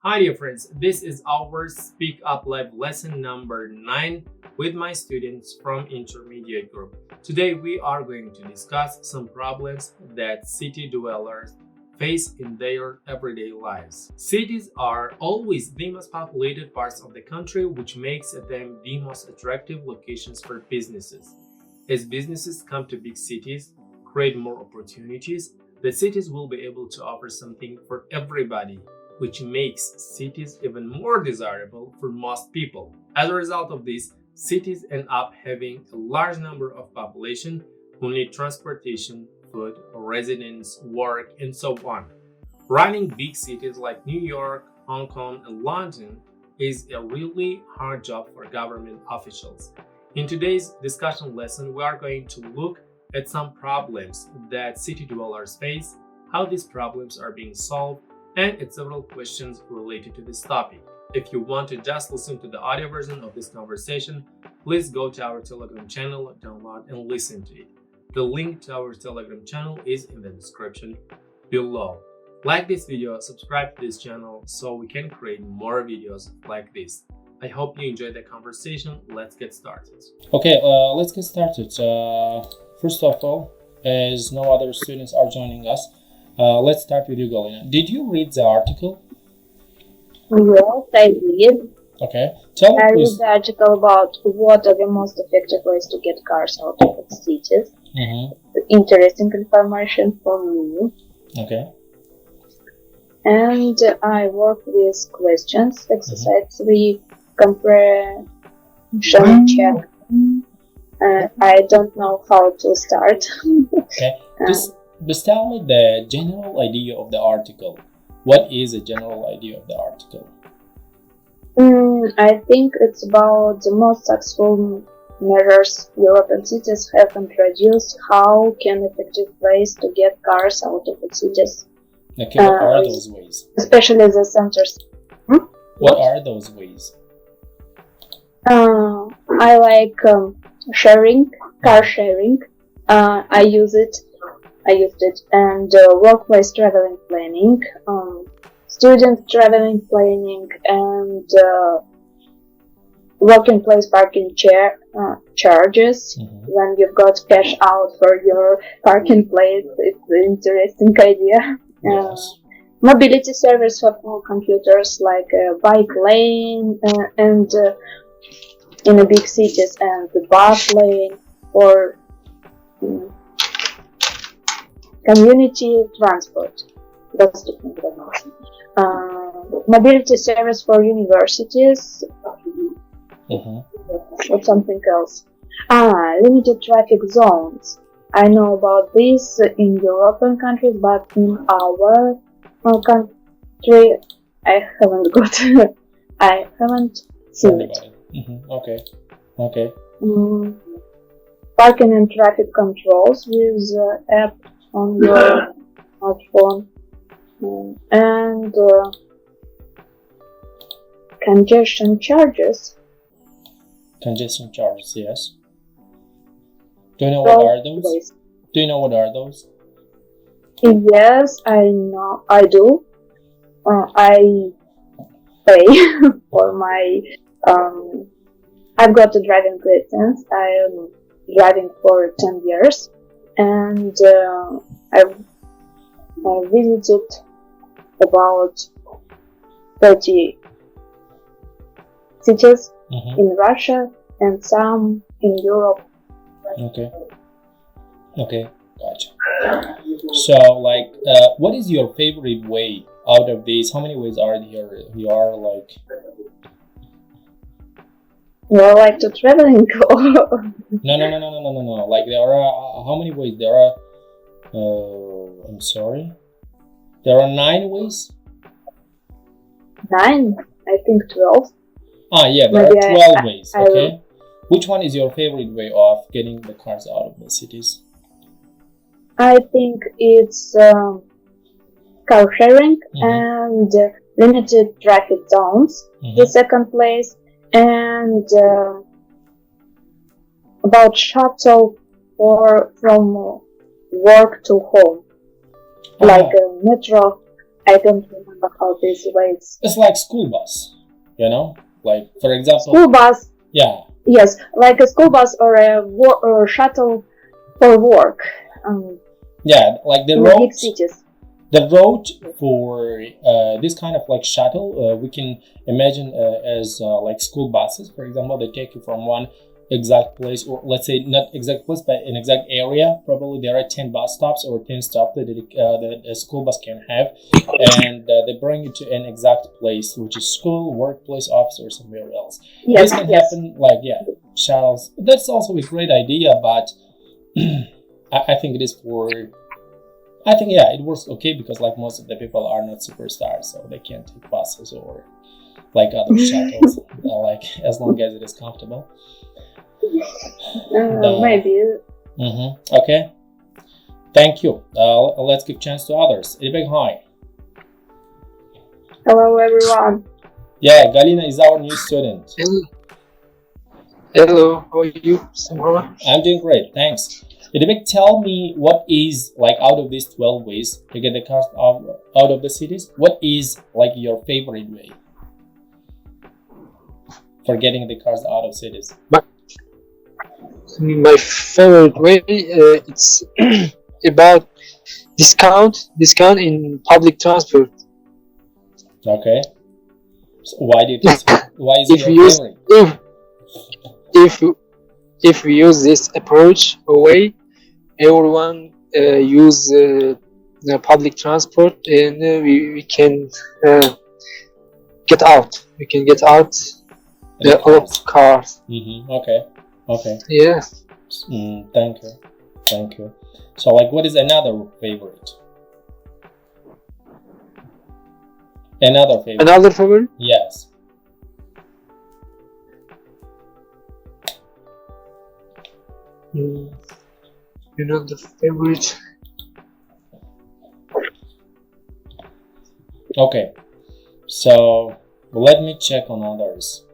Hi dear friends, this is our SpeakUp Live lesson number 9 with my students from intermediate group. Today we are going to discuss some problems that city dwellers face in their everyday lives. Cities are always the most populated parts of the country, which makes them the most attractive locations for businesses. As businesses come to big cities, create more opportunities, the cities will be able to offer something for everybody, which makes cities even more desirable for most people. As a result of this, cities end up having a large number of population who need transportation, food, residence, work, and so on. Running big cities like New York, Hong Kong, and London is a really hard job for government officials. In today's discussion lesson, we are going to look at some problems that city dwellers face, how these problems are being solved, and at several questions related to this topic. If you want to just listen to the audio version of this conversation, please go to our Telegram channel, download and listen to it. The link to our Telegram channel is in the description below. Like this video, subscribe to this channel so we can create more videos like this. I hope you enjoyed the conversation. Let's get started. Okay, let's get started. First of all, as no other students are joining us, let's start with you, Galina. Did you read the article? Yes, I did. Okay, tell me I read please. the article about what are the most effective ways to get cars out of the cities. Interesting information for me. Okay. And I work with questions, exercise 3, comprehension check. I don't know how to start. Okay, just tell me the general idea of the article. What is the general idea of the article? I think it's about the most successful measures European cities have introduced. How can effective ways to get cars out of the cities? Okay, what are those ways? Especially the centers. What are those ways? I like car sharing. I used it, and workplace traveling planning, student traveling planning, and working place parking charges. When you've got cash out for your parking place, it's an interesting idea. Yes. Mobility service for computers like bike lane and in the big cities, and the bus lane or community transport. That's different. Mobility service for universities or something else. Limited traffic zones. I know about this in European countries, but in our country, I haven't seen it. Okay. Parking and traffic controls with app on your smartphone, and congestion charges. Congestion charges, yes. Do you know what are those? Yes, I know. I do. I pay for my. I've got a driving license. I am driving for 10 years, and I visited about 30 cities in Russia and some in Europe. Okay, gotcha. So, what is your favorite way out of these? How many ways are there? You are like. Well, like to traveling. No. Like there are how many ways? There are. I'm sorry. There are 9 ways. 9, I think 12. Yeah, there are 12 ways. Okay. Which one is your favorite way of getting the cars out of the cities? I think it's car sharing and limited traffic zones. The second place, and about shuttle or from work to home, like a metro. I don't remember about these ways. It's like school bus, like for example. School bus. Yeah. Yes, like a school bus or or shuttle for work. Yeah, like the In road. big cities. The road for this kind of like shuttle, we can imagine as like school buses, for example. They take you from one exact place, or let's say not exact place, but an exact area. Probably there are 10 bus stops or 10 stops that a school bus can have, and they bring you to an exact place, which is school, workplace, office, or somewhere else. Yes, This can yes. happen, like shuttles. That's also a great idea, but I think it is for. I think it works okay because like most of the people are not superstars, so they can't take buses or like other shuttles, like as long as it is comfortable. Maybe. Okay. Thank you. Let's give chance to others. A big hi. Hello, everyone. Yeah, Galina is our new student. Hello, how are you, Samara? I'm doing great, thanks. Idibek, tell me what is, like, out of these 12 ways to get the cars out of the cities, what is, like, your favorite way for getting the cars out of cities? My favorite way, it's about discount in public transport. Okay. So why did you say, why is it If we your use favorite? if we use this approach way, everyone use the public transport, and we can get out. We can get out The all of cars. Okay. Yeah. Thank you. So, like, what is another favorite? Another favorite? Yes. Another favorite. Okay. So, let me check on others.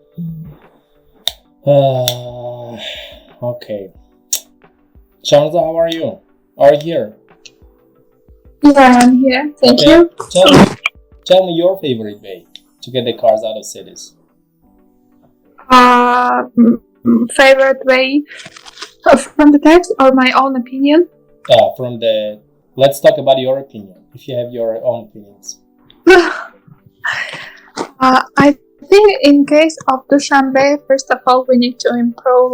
Okay. Shamsa, how are you? Are you here? Yeah, I'm here. Thank you. Tell me your favorite way to get the cars out of cities. Favorite way from the text or my own opinion? Let's talk about your opinion, if you have your own opinions. I think in case of Dushanbe, first of all, we need to improve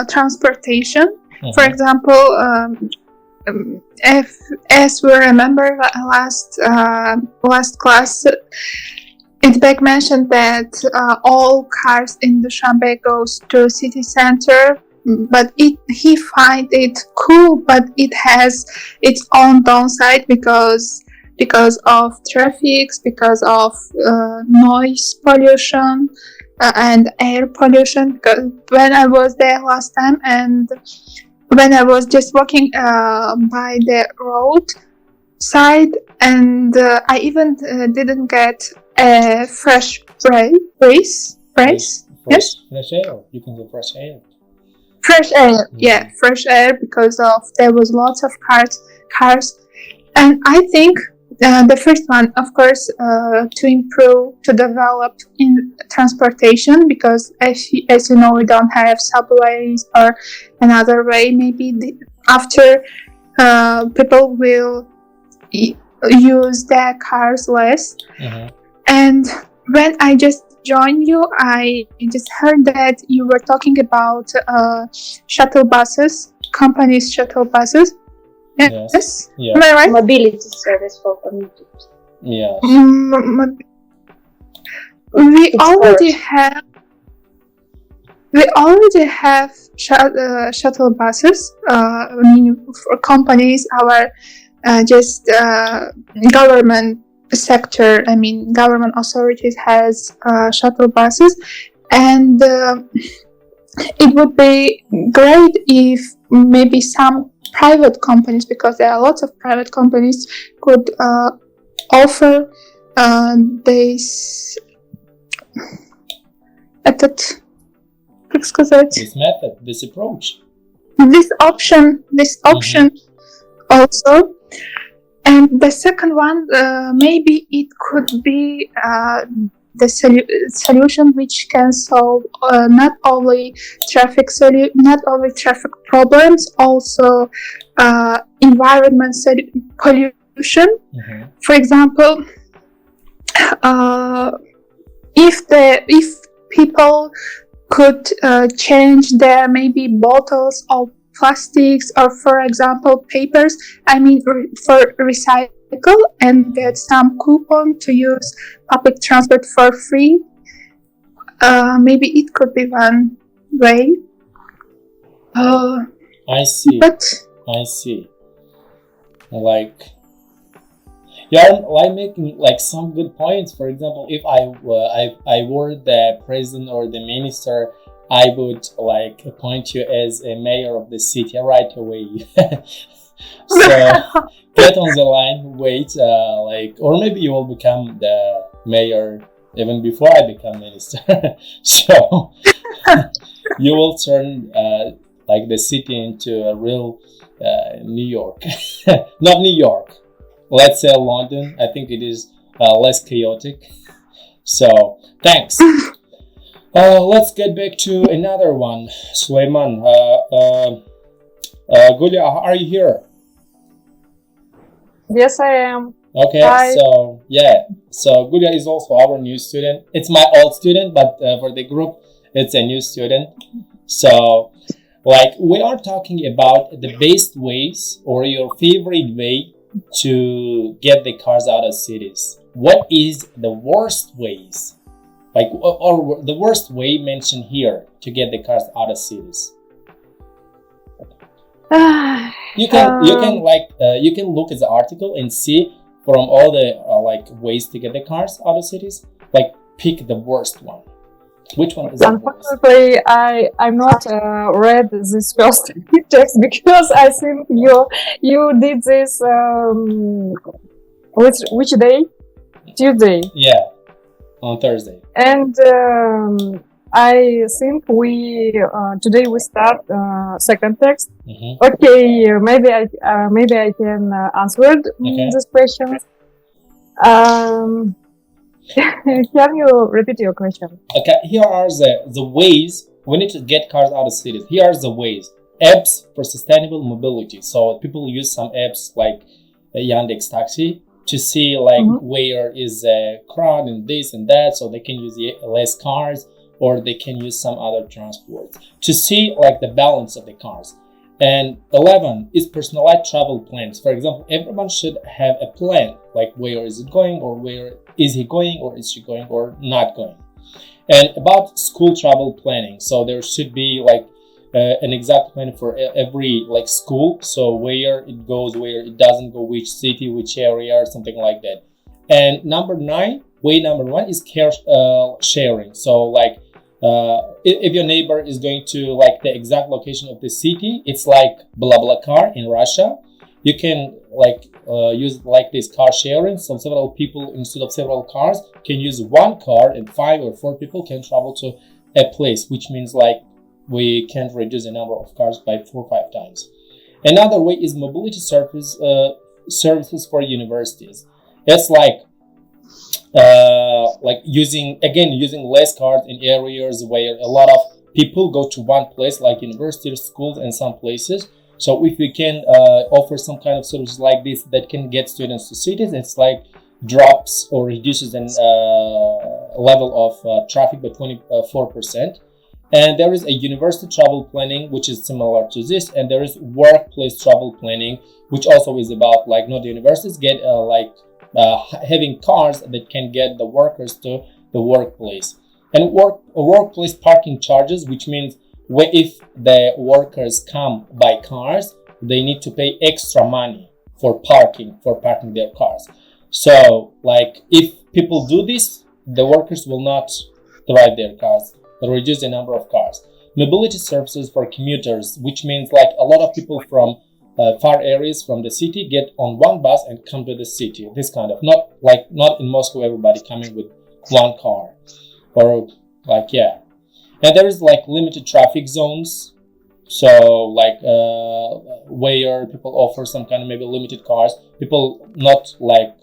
transportation. For example, if, as we remember last class, Itbek mentioned that all cars in Dushanbe goes to city center, but he find it cool, but it has its own downside because of traffic, because of noise pollution and air pollution. Because when I was there last time, and when I was just walking by the road side, and I even didn't get a fresh breeze. Yes, fresh air. You can get fresh air. Fresh air, yeah, fresh air, because of there was lots of cars, and I think the first one, of course, to develop in transportation, because as you know, we don't have subways or another way. Maybe after people will use their cars less. And when I just joined you, I just heard that you were talking about shuttle buses, companies' shuttle buses. Yes. Yeah. Am I right? Mobility service for commuters. Yes. We already have shuttle buses. I mean, for companies, our government sector. I mean, government authorities has shuttle buses, and it would be great if maybe some private companies, because there are lots of private companies, could offer this this approach, this option also. And the second one, maybe it could be the solution which can solve not only traffic problems, also environment pollution. For example, if people could change their maybe bottles of plastics, or for example papers, for recycle, and get some coupon to use public transport for free, maybe it could be one way. I see. But I see. Like, you're like making like some good points. For example, if I were the president or the minister, I would like appoint you as a mayor of the city right away. So get on the line, wait, or maybe you will become the mayor even before I become minister. So you will turn like the city into a real New York. Not New York, let's say London. I think it is less chaotic. So thanks. Let's get back to another one. Suleiman, Gulia, are you here? Yes, I am. Okay. Hi. So Gulia is also our new student. It's my old student, but for the group, it's a new student. So, like, we are talking about the best ways or your favorite way to get the cars out of cities. What is the worst ways? Like, or the worst way mentioned here to get the cars out of cities? You can look at the article and see from all the ways to get the cars out of cities. Like, pick the worst one. Which one is the worst? Unfortunately, I'm not read this first text because I think you did this which day? Tuesday. Yeah, on Thursday. And I think today we start second text. Mm-hmm. Okay, maybe I can answer this question. Can you repeat your question? Okay, here are the ways we need to get cars out of cities. Here are the ways. Apps for sustainable mobility. So people use some apps like Yandex Taxi to see where is a crowd and this and that, so they can use less cars, or they can use some other transport to see like the balance of the cars. And 11 is personalized travel plans. For example, everyone should have a plan, like where is it going, or where is he going, or is she going, or not going. And about school travel planning, so there should be like an exact plan for every school, so where it goes, where it doesn't go, which city, which area, or something like that. And way number 1 is car sharing. So if your neighbor is going to the exact location of the city, it's like BlaBlaCar in Russia. You can use this car sharing, so several people instead of several cars can use one car, and 5 or 4 people can travel to a place, which means we can reduce the number of cars by 4 or 5 times. Another way is mobility services for universities. It's using less cars in areas where a lot of people go to one place, like universities, schools, and some places. So if we can offer some kind of services like this that can get students to cities, it's drops or reduces the level of traffic by 24%. And there is a university travel planning, which is similar to this. And there is workplace travel planning, which also is about not the universities get having cars that can get the workers to the workplace. And workplace parking charges, which means if the workers come by cars, they need to pay extra money for parking their cars. So if people do this, the workers will not drive their cars. They'll reduce the number of cars. Mobility services for commuters, which means a lot of people from far areas from the city get on one bus and come to the city. This kind of not in Moscow, everybody coming with one car, or And there is limited traffic zones So like where people offer some kind of maybe limited cars, people not like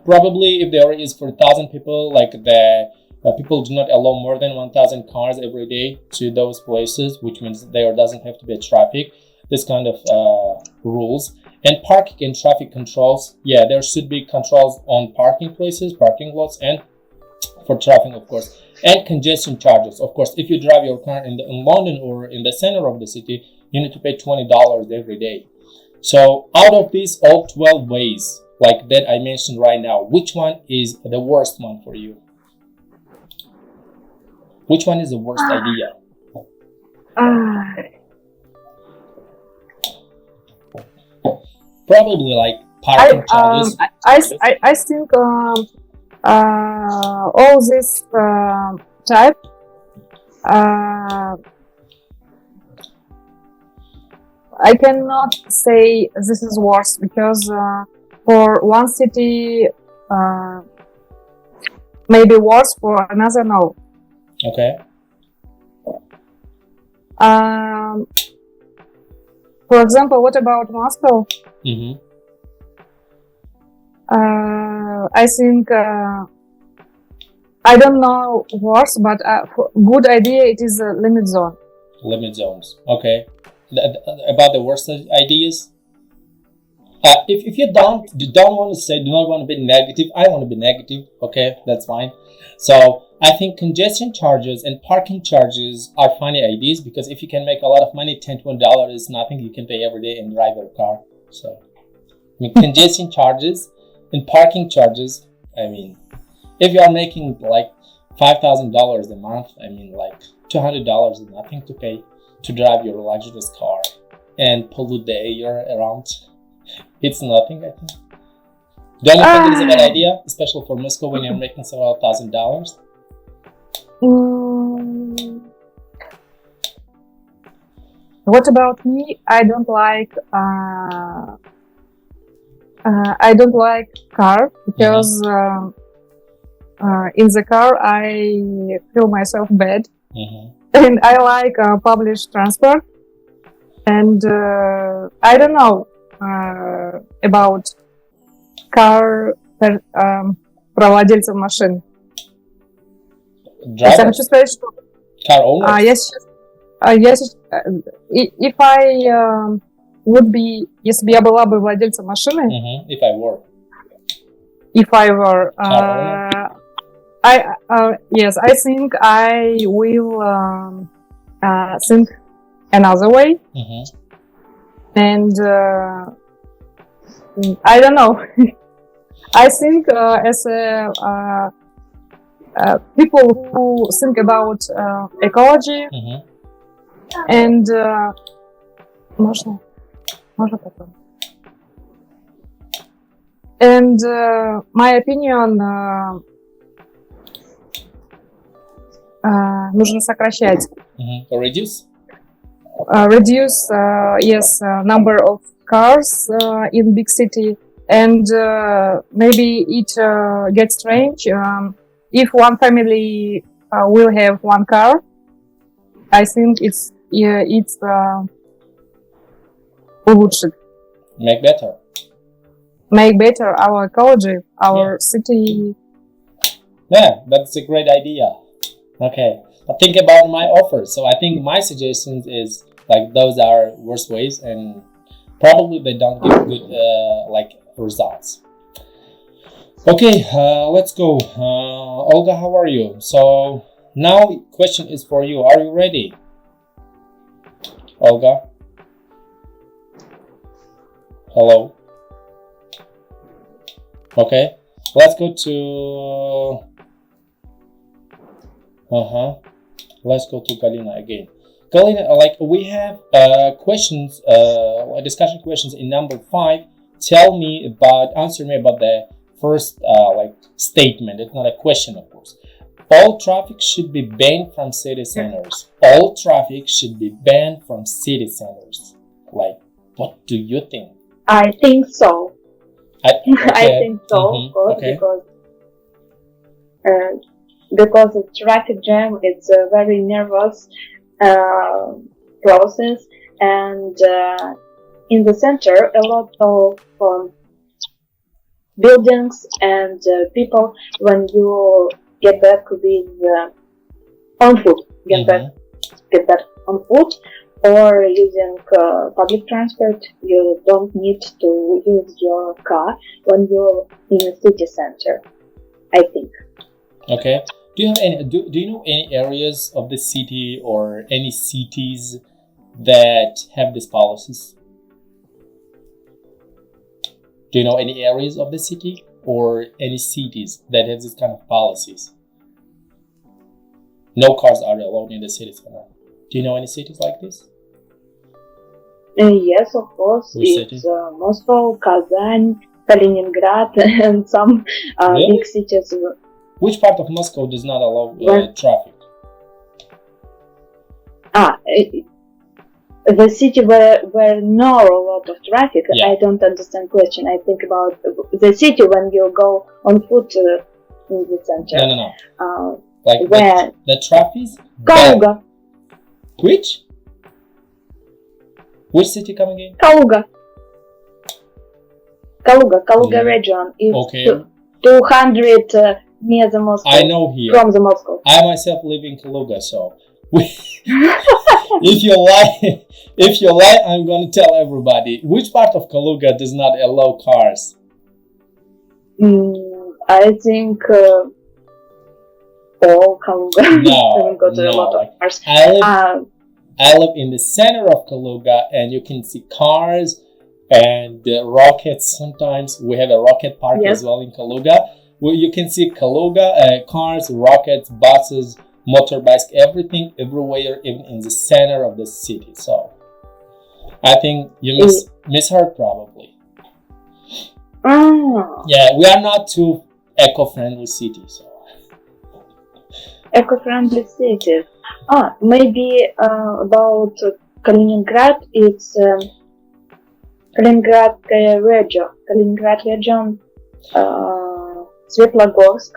probably if there is for 1,000 people, like the people do not allow more than 1,000 cars every day to those places, which means there doesn't have to be a traffic. This kind of rules. And parking and traffic controls. Yeah, there should be controls on parking places, parking lots, and for traffic, of course. And congestion charges. Of course, if you drive your car in London or in the center of the city, you need to pay $20 every day. So out of these all 12 ways, like that I mentioned right now, which one is the worst one for you? Which one is the worst idea? Probably like parking charges. I think all this type I cannot say this is worse, because for one city maybe worse, for another no. Okay. For example, what about Moscow? Mm-hmm. I think I don't know worse, but good idea. It is a limit zone. Limit zones. Okay. About the worst ideas. If you don't want to say, do not want to be negative, I want to be negative. Okay, that's fine. So I think congestion charges and parking charges are funny ideas, because if you can make a lot of money, $10-20 is nothing you can pay every day and drive your car. So I mean, congestion charges and parking charges. I mean, if you are making like $5,000 a month, I mean, like $200 is nothing to pay to drive your luxurious car and pollute the air around. It's nothing, I think. Don't you think it is a bad idea, especially for Moscow when you're making several $1,000s? What about me? I don't like car, because in the car I feel myself bad, and I like public transport, and I don't know about car владельцев машин. Я хочу сказать, что car owners? If I would be, если бы я была бы владельцем машины, if I were, yes, I think I will think another way, and I don't know. I think as people who think about ecology, and можно потом. And my opinion, нужно сокращать. Reduce? Reduce, yes, number of cars in big city, and maybe it gets strange if one family will have one car. I think it's улучшит. Make better our ecology, our city. Yeah, that's a great idea. Okay, I think about my offer. So I think my suggestions is like those are worst ways, and probably they don't give good like results. Okay, let's go. Olga, how are you? So now question is for you. Are you ready? Olga? Hello? Okay, let's go to let's go to Galina again. Galina, like we have questions, discussion questions in number 5. Answer me about the first like statement. It's not a question, of course. All traffic should be banned from city centers. All traffic should be banned from city centers. Like, what do you think? I think so. I think so, of course, because the traffic jam is very nervous, process, and in the center a lot of buildings and people. When you get back with on foot, get back on foot, or using public transport, you don't need to use your car when you're in a city center, I think. Okay. Do you have any? Do you know any areas of the city or any cities that have these policies? Do you know any areas of the city or any cities that have this kind of policies? No cars are allowed in the city center. Do you know any cities like this? Yes, of course. Which It's city? Moscow, Kazan, Kaliningrad, and some Really? big cities. Which part of Moscow does not allow Well- traffic? The city where no a lot of traffic. Yeah. I don't understand question. I think about the city when you go on foot in the center. No. Like Where? the traffic? Kaluga. Which? Which city come again? Kaluga Yeah. region. It's Okay. 200 near the Moscow. I know here. From the Moscow. I myself live in Kaluga, so if you lie, I'm gonna tell everybody. Which part of Kaluga does not allow cars? I think all Kaluga. No, got a lot like, of cars. I live in the center of Kaluga, and you can see cars and rockets. Sometimes we have a rocket park Yes. as well in Kaluga, where you can see Kaluga, cars, rockets, buses, motorbikes, everything, everywhere, even in the center of the city. So I think you misheard probably. Yeah, we are not too eco-friendly city. So Eco-friendly cities. Maybe about Kaliningrad. It's Kaliningrad region, Svetlogorsk.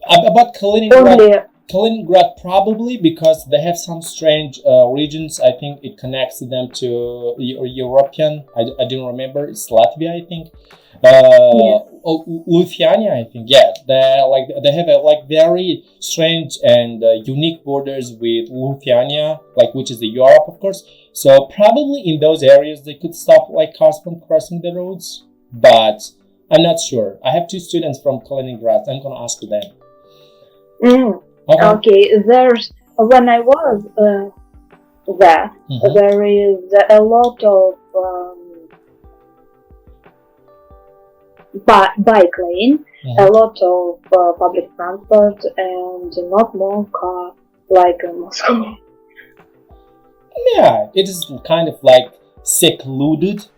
about Kaliningrad. Only Kaliningrad probably because they have some strange regions. I think it connects them to European. I didn't remember. It's Latvia, I think. Lithuania, I think. Yeah, they have a very strange and unique borders with Lithuania, which is the Europe, of course. So probably in those areas they could stop cars from crossing the roads, but I'm not sure. I have two students from Kaliningrad. I'm gonna ask them. Okay, there's when I was there, there is a lot of bike lane, a lot of public transport, and not more car like in Moscow. Yeah, it is kind of secluded,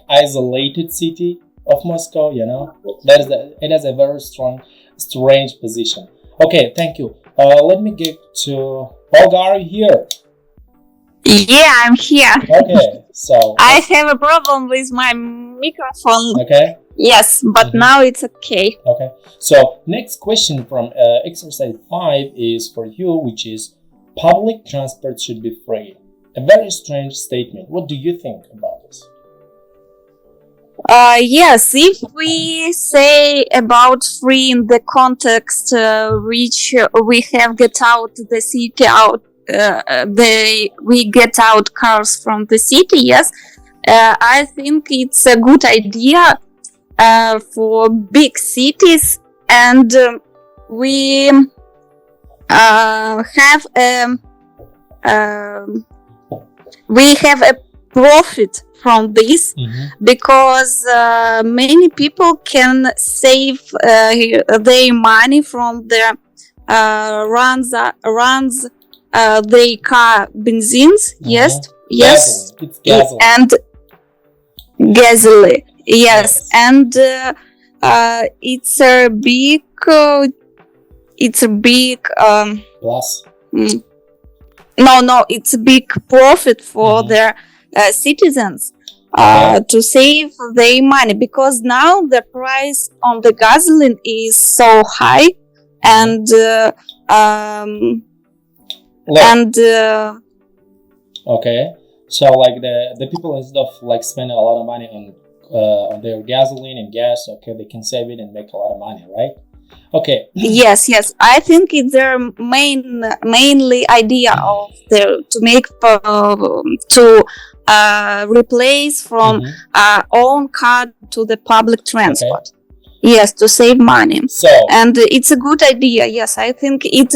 isolated city of Moscow. It has a very strange position. Okay, thank you. Let me get to Olga. Are you here? Yeah, I'm here. Okay, so I have a problem with my microphone. Okay. Yes, but now it's okay. Okay. So next question from exercise 5 is for you, which is public transport should be free. A very strange statement. What do you think about this? Yes, if we say about free in the context which we have get out the city out, we get out cars from the city. Yes, I think it's a good idea for big cities, and we have a profit from this because many people can save their money from the runs their car benzines. Yes, It's gasoline. and gasoline. Yes, and it's a big Plus. No, it's a big profit for their citizens to save their money, because now the price on the gasoline is so high, and Okay, so like the people instead of like spending a lot of money on their gasoline and gas, okay, they can save it and make a lot of money, right? Okay. Yes, yes. I think it's their mainly idea of their to make to replace from own car to the public transport. Yes, to save money. So, and it's a good idea. Yes, I think it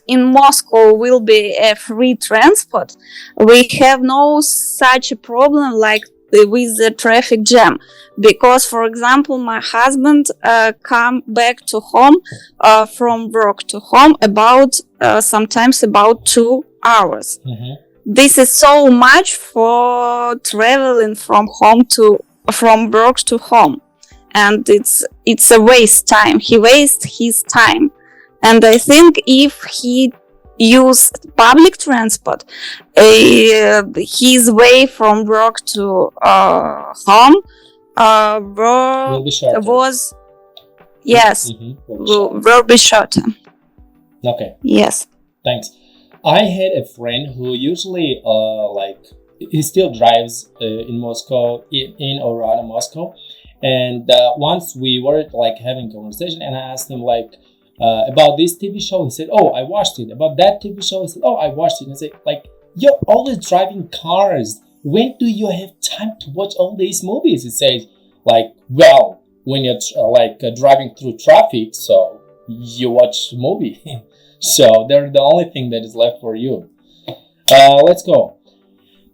in Moscow will be a free transport. We have no such a problem like with the traffic jam, because for example my husband come back to home from work to home about sometimes about 2 hours. This is so much for traveling from work to home, and it's a waste time. He wastes his time, and I think if he use public transport, his way from work to home was yes will be shorter. Okay. Yes. Thanks. I had a friend who usually he still drives in Moscow, in or out of Moscow, and once we were like having a conversation, and I asked him like about this TV show. He said, "Oh, I watched it." About that TV show, he said, "Oh, I watched it." And I said, "Like, you're always driving cars. When do you have time to watch all these movies?" He says, "Like, well, when you're driving through traffic, so you watch a movie." So they're the only thing that is left for you. Let's go.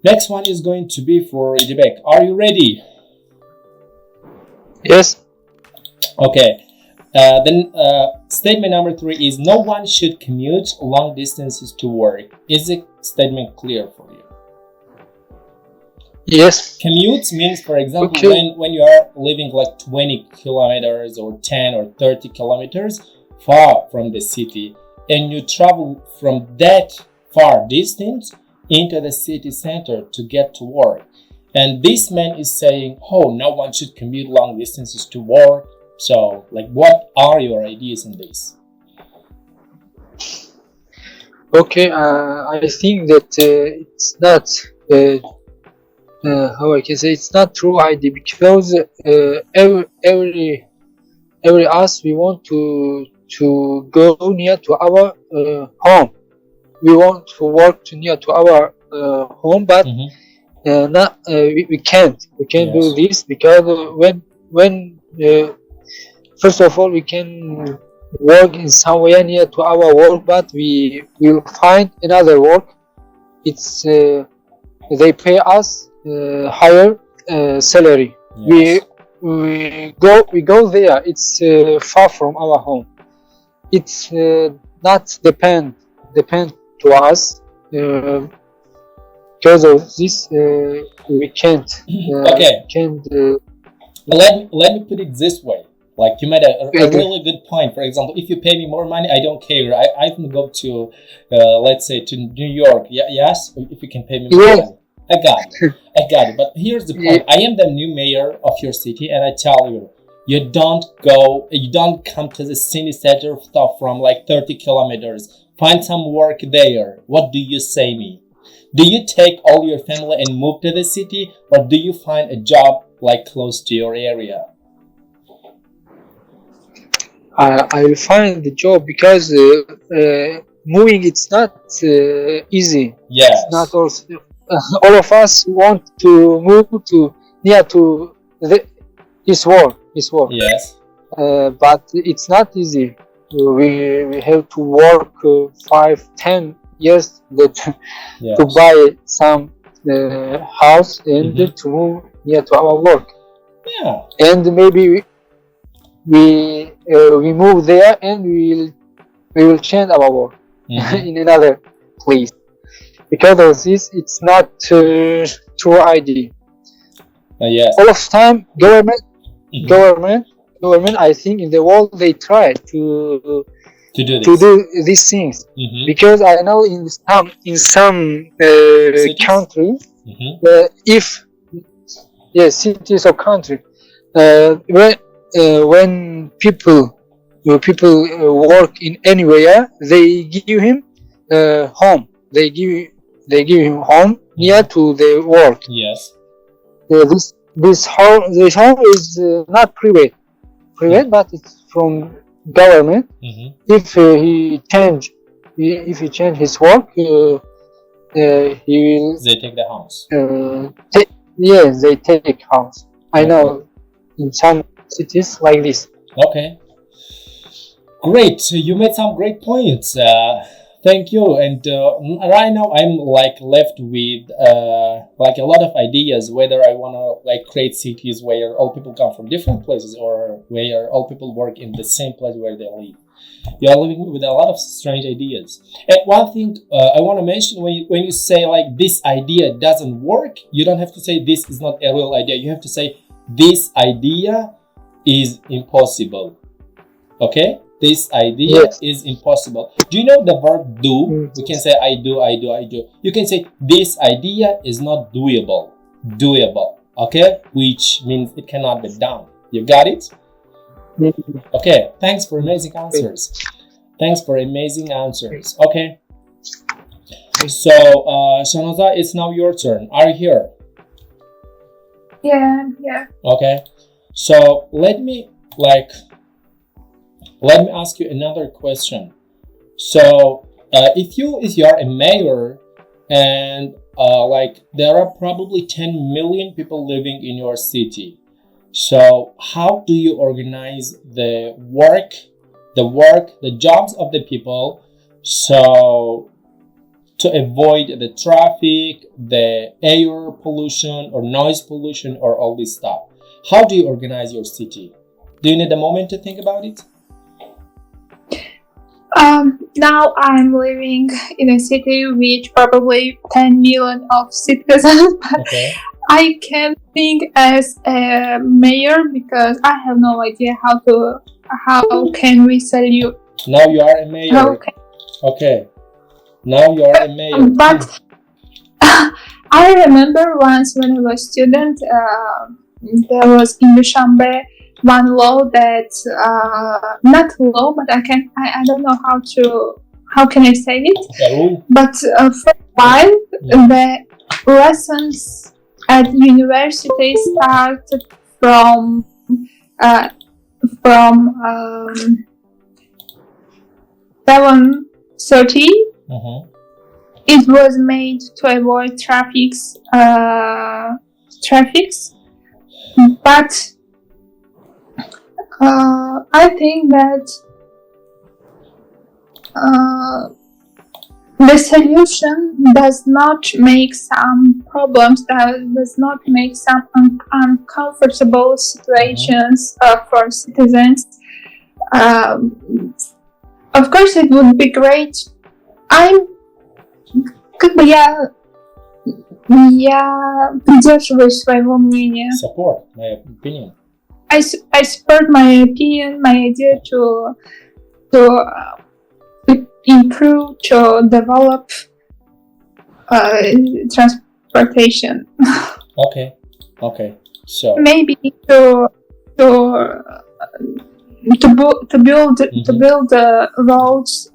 Next one is going to be for Idibek. Are you ready? Yes. Okay. Then statement number 3 is no one should commute long distances to work. Is the statement clear for you? Yes. Commute means, for example, when you are living like 20 kilometers or 10 or 30 kilometers far from the city, and you travel from that far distance into the city center to get to work. And this man is saying, oh, no one should commute long distances to work. So, like, what are your ideas on this? Okay, I think that it's not, how I can say, it's not true idea, because every us, we want to go near to our home. We want to work near to our home, but we can't do this, because when first of all, we can work in somewhere near to our work, but we will find another work. It's they pay us higher salary. Yes. We go there. It's far from our home. It's not depend to us. Because of this, we can't. Okay. Can't. Let me put it this way. Like, you made a really good point. For example, if you pay me more money, I don't care. I can go to, let's say, to New York. Yes, if you can pay me more money. I got it. But here's the point. I am the new mayor of your city, and I tell you, you don't come to the city center from like 30 kilometers. Find some work there. What do you say me? Do you take all your family and move to the city, or do you find a job like close to your area? I will find the job, because moving, it's not easy. Yes. It's not also, all of us want to move to near to this world. Yes. But it's not easy. We have to work 5-10 years to buy some house and to move near to our work. Yeah. And maybe we move there, and we will change our work in another place. Because of this, it's not true idea. Yes. All of time, government, I think in the world, they try to do these things. Because I know in some country, cities or country, when people work in anywhere, they give him home. They give They give him home near to the work. Yes. This home is not private, but it's from government. If he change his work, he will. They take the house. Yes, they take house. I know in some cities like this. Okay. Great. You made some great points. Thank you. And right now I'm like left with like a lot of ideas whether I want to like create cities where all people come from different places or where all people work in the same place where they live. You are living with a lot of strange ideas. And one thing I want to mention, when you say like this idea doesn't work, you don't have to say this is not a real idea. You have to say this idea is impossible. Okay? This idea is impossible. Do you know the verb do? We can say I do. You can say this idea is not doable. Okay? Which means it cannot be done. You got it? Okay. Thanks for amazing answers. Okay. So, Shanoza, it's now your turn. Are you here? Yeah. Okay. So let me ask you another question. So if you are a mayor and like there are probably 10 million people living in your city, so how do you organize the jobs of the people so to avoid the traffic, the air pollution or noise pollution or all this stuff? How do you organize your city? Do you need a moment to think about it? Now I'm living in a city with probably 10 million of citizens, but I can't think as a mayor because I have no idea how can we salute. Now you are a mayor. Okay. Now you are a mayor. But I remember once when I was a student, there was in Dushanbe one law that not law, but I don't know how can I say it. But for a while, the lessons at university started from 7:30. It was made to avoid traffics, but I think that the solution does not make some problems, does not make some uncomfortable situations for citizens. Of course, it would be great. Я придерживаюсь своего мнения. Support my opinion. I support my opinion, my idea to improve, to develop transportation. Okay. So maybe to build roads,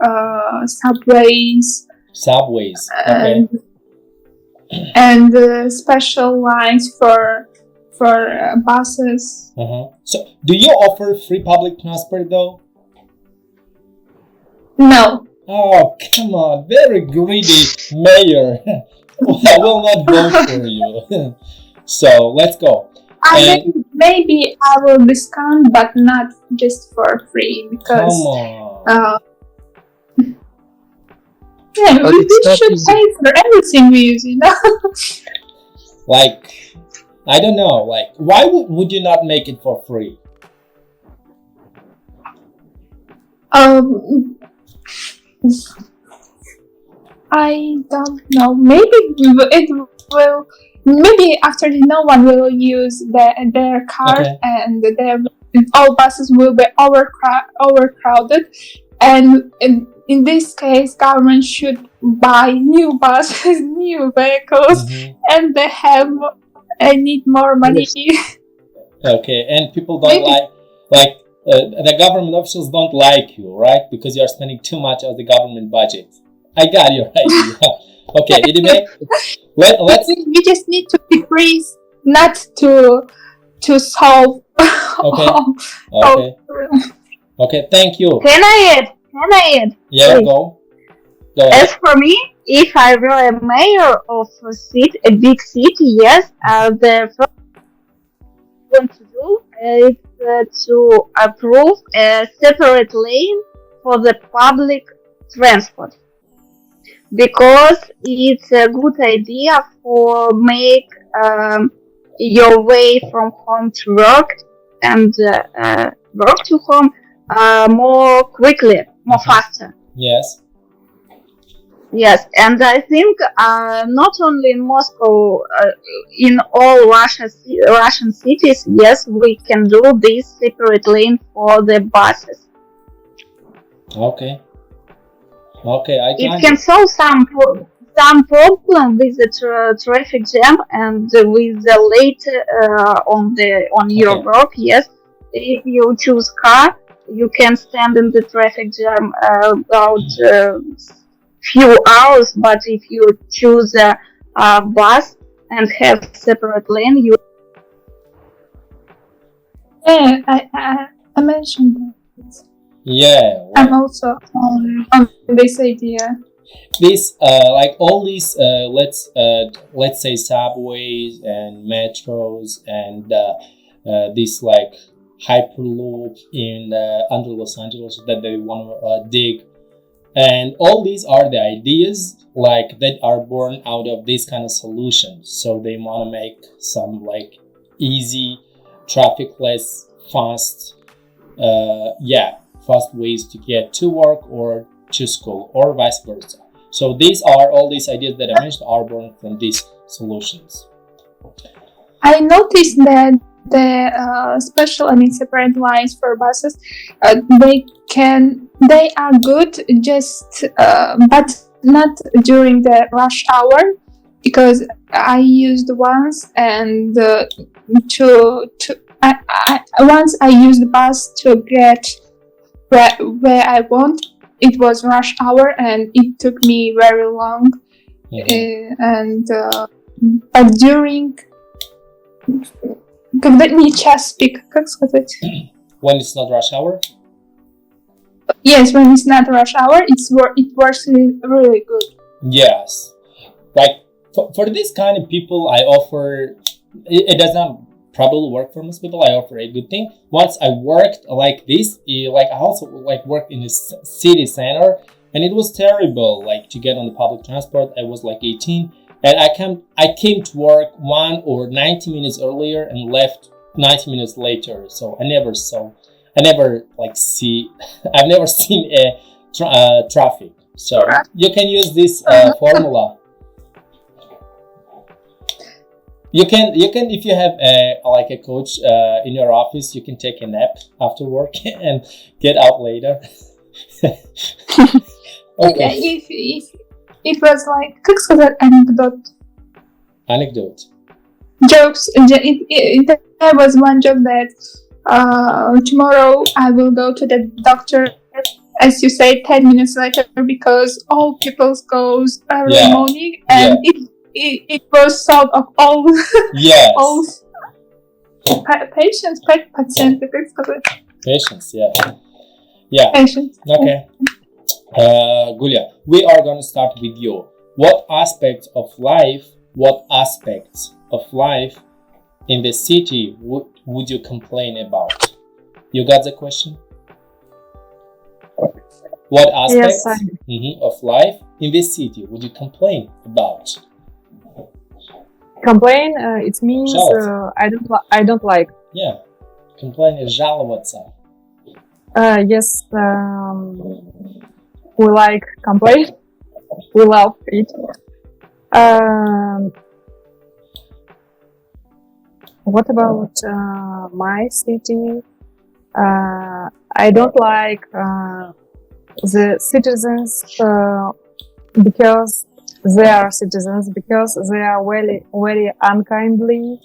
subways. Okay. And special lines for buses. So, do you offer free public transport though? No. Oh, come on, very greedy mayor. I will not vote for you. So let's go. Maybe I will discount, but not just for free because. Come on. Yeah, we should pay for everything we use, you know. Like, I don't know. Like, why would you not make it for free? I don't know. Maybe it will. Maybe after no one will use their cars, and all buses will be overcrowded, and in this case, government should buy new buses, new vehicles, and they need more money. Okay, and people don't like the government officials don't like you, right? Because you're spending too much of the government budget. I got your idea. Okay, let's. We just need to decrease, not to solve. Okay. all- Okay, thank you. Can I add? Yeah, Please. go As ahead. for me, if I were a mayor of a big city, yes, the first thing I want to do is to approve a separate lane for the public transport, because it's a good idea for make your way from home to work and work to home more quickly, more faster. Yes. Yes, and I think not only in Moscow, in all Russian cities, yes, we can do this separate lane for the buses. Okay. Okay, I It got can it. solve some problem with the traffic jam and with the late on your Okay. work. Yes, if you choose car, you can stand in the traffic jam about few hours. But if you choose a bus and have separate lane, you Yeah, I mentioned that. Yeah, I'm right. also on this idea. This like all these let's say subways and metros and this like hyperloop in under Los Angeles that they want to dig, and all these are the ideas like that are born out of these kind of solutions. So they want to make some like easy, traffic-less, fast, fast ways to get to work or to school or vice versa. So these are all these ideas that I mentioned are born from these solutions. I noticed that the separate lines for buses, they are good, just but not during the rush hour, because I used once and once I used the bus to get where I want. It was rush hour and it took me very long, but during когда не час пик, как сказать? When it's not rush hour? Yes, when it's not rush hour, it works really good. Yes. Like for this kind of people, I offer, it does not probably work for most people. I offer a good thing. Once I worked like this, like I also like worked in the city center, and it was terrible. Like to get on the public transport, I was like 18, and I came to work 1 or 90 minutes earlier and left 90 minutes later. So I've never seen a traffic. So you can use this formula. You can if you have a coach in your office, you can take a nap after work and get out later. Okay. If it was like, как сказать, Anecdote. Jokes. There was one joke that tomorrow I will go to the doctor, as you say, 10 minutes later, because all people goes early morning, and it was sort of all all patients, пациенты, как сказать? Patients, yeah. Patients. Okay. Gulia, we are going to start with you. What aspects of life in the city would you complain about? You got the question? What aspects of life in the city would you complain about? Complain, it means I don't like. Yeah, complain is жаловаться. Yes, we like complain. We love it. What about my city? I don't like the citizens because they are citizens, because they are very, very unkindly.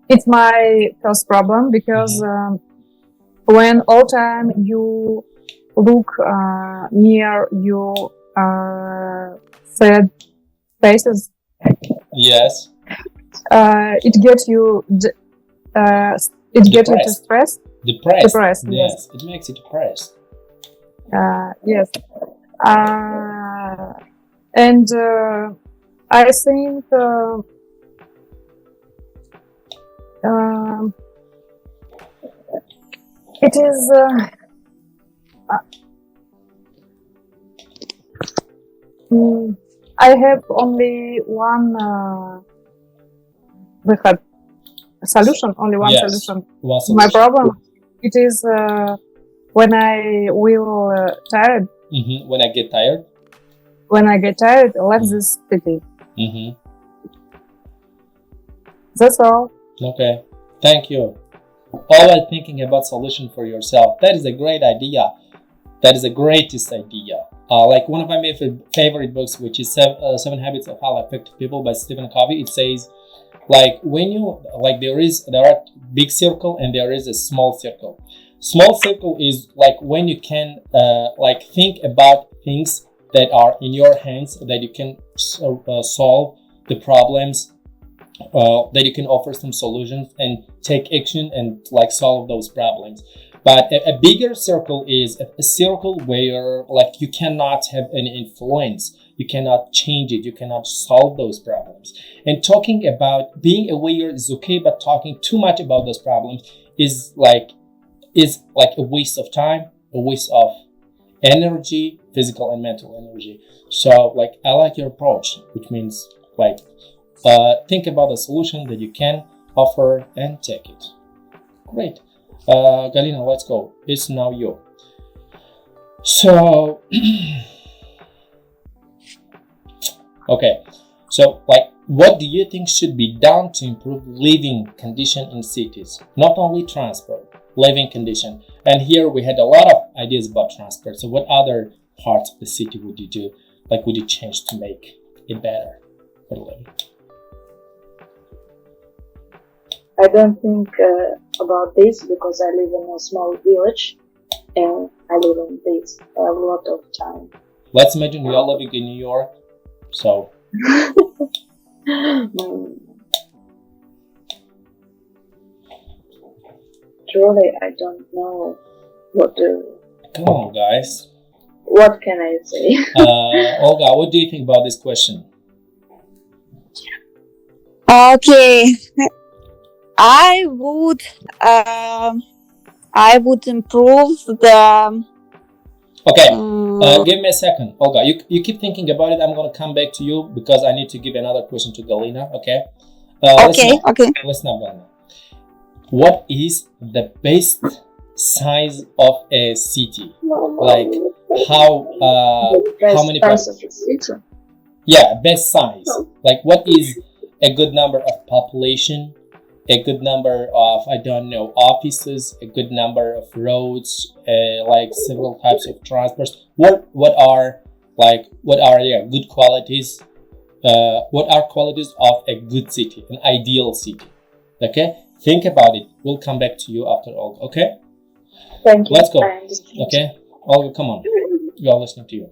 It's my first problem, because when all time you look near your sad faces, Yes. it gets you Depressed. distressed. Depressed. Depressed, yes. It makes you depressed. Yes. And I think it is. I have only one solution. Only one Yes. solution. One My solution. problem. It is when I will tired. When I get tired. When I get tired, left this city. That's all. Okay. Thank you. Always thinking about solution for yourself. That is a great idea. That is the greatest idea. Like one of my favorite books, which is Seven Habits of Highly Effective People by Stephen Covey. It says, like when you there are big circle and there is a small circle. Small circle is like when you can like think about things that are in your hands, that you can solve the problems, that you can offer some solutions and take action and like solve those problems. But a bigger circle is a circle where like you cannot have any influence, you cannot change it, you cannot solve those problems. And talking about being aware is okay, but talking too much about those problems is like a waste of time, a waste of energy, physical and mental energy. So like I like your approach, which means like think about the solution that you can offer and take it. Great. Galina, let's go. It's now you. So okay. So like what do you think should be done to improve living condition in cities? Not only transport, living condition. And here we had a lot of ideas about transport. So what other parts of the city would you do? Like would you change to make it better for living? I don't think about this because I live in a small village and I live in this. I have a lot of time. Let's imagine you are living in New York. So truly, I don't know what to. come on, guys. What can I say? Olga, what do you think about this question? Okay, I would improve the. Okay, give me a second. Olga, you keep thinking about it. I'm going to come back to you because I need to give another question to Galina, okay? Okay. Listen up, Galina. What is the best size of a city? Like how many people? Yeah, best size. Like what is a good number of population? A good number of, I don't know, offices, a good number of roads, like several types of transports. What are good qualities? What are qualities of a good city, an ideal city? Okay, think about it. We'll come back to you after Olga. Okay. Thank you. Let's go. Okay, Olga, come on. We are listening to you.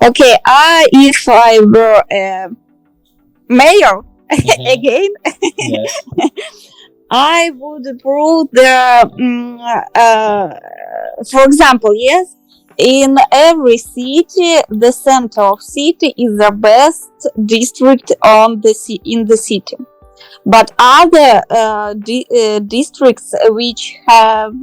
Okay, if I were a mayor again, Yes. I would improve the, for example, yes, in every city, the center of city is the best district in the city. But other districts which have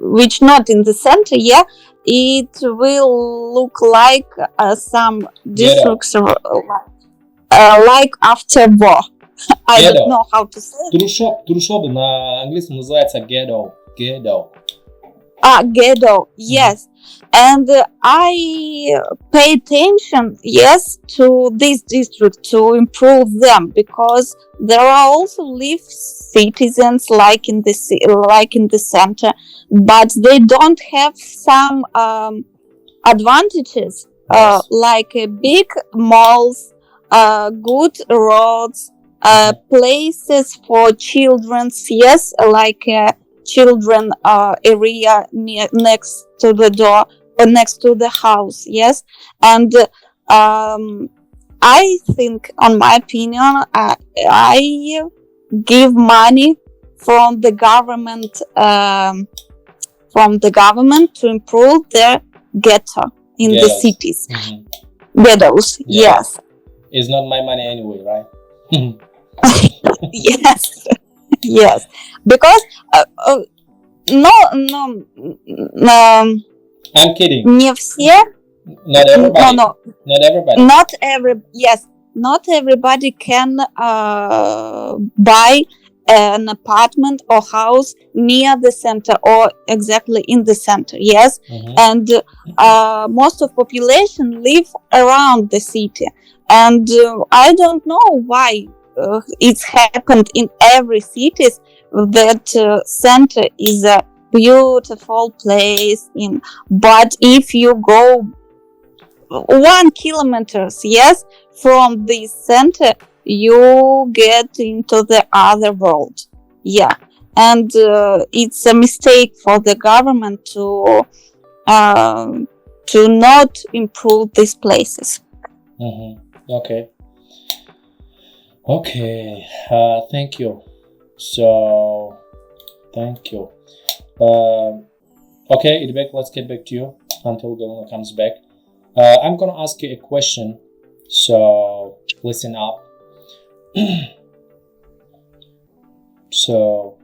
which not in the center, yeah, it will look like some districts like after war. I Ghetto. don't know how to say it. Трущобы на английском называется ghetto. Ghetto. Ghetto, yes. And I pay attention, yes, to this district to improve them because there are also live citizens like in the center, but they don't have some advantages Yes. like big malls, good roads, places for children's, yes, like children area next to the door or next to the house, yes. And I think, on my opinion, I give money from the government to improve their ghetto in the cities. Ghettos, yes. It's not my money anyway, right? Yes, yes. Because no, I'm kidding. не все. Not everybody. No. Not everybody. Not everybody can buy an apartment or house near the center or exactly in the center, yes. And most of population live around the city, and I don't know why it's happened in every city that center is a beautiful place but if you go 1 kilometer, yes, from this center, you get into the other world. Yeah. And it's a mistake for the government to not improve these places. Okay. Thank you. So, thank you. Okay, Idbek, let's get back to you until Galina comes back. I'm gonna ask you a question, so listen up. So,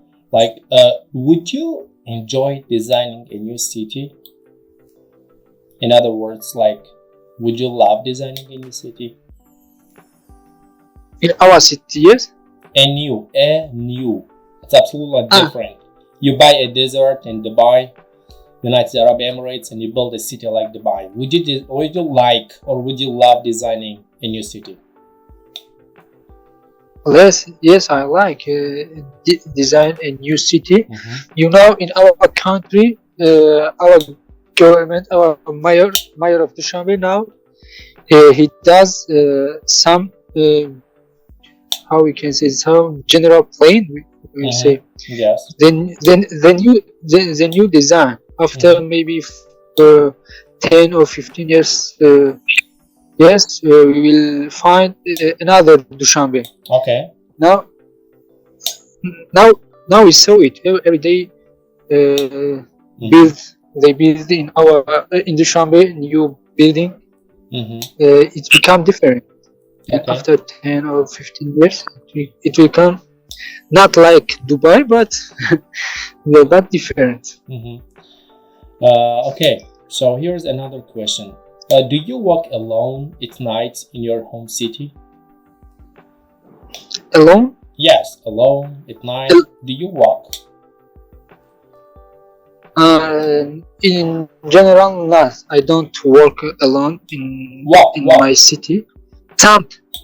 would you enjoy designing a new city? In other words, would you love designing a new city? In our city, yes. A new. It's absolutely different. You buy a desert in Dubai, United Arab Emirates, and you build a city like Dubai. Would you like or would you love designing a new city? Yes, I like design a new city. You know, in our country, our government, our mayor of Dushanbe now, he does some how we can say some general plan. We say yes. Then you design after maybe 10 or 15 years. Yes, we will find another Dushanbe. Okay. Now we saw it every day. They build in Dushanbe new building. It become different. Okay. After 10 or 15 years, it will come not like Dubai, but but different. Okay. So here's another question. Do you walk alone at night in your home city? Alone? Yes, alone at night. Do you walk? In general, not. I don't walk alone in my city.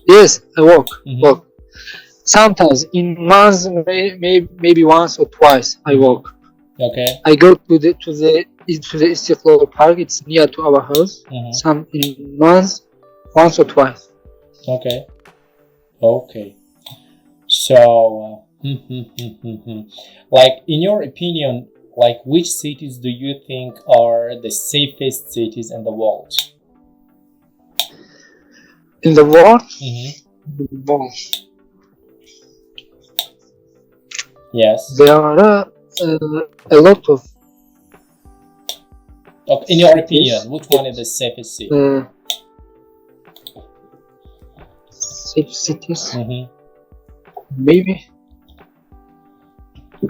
Yes, I walk. Sometimes in months, maybe once or twice I walk. Okay. I go to the Istiklal Park. It's near to our house. Some in months, once or twice. Okay. So, in your opinion, which cities do you think are the safest cities in the world? In the world? Yes. There are a lot of. In your opinion, which one is the safest city? Safe cities? Maybe.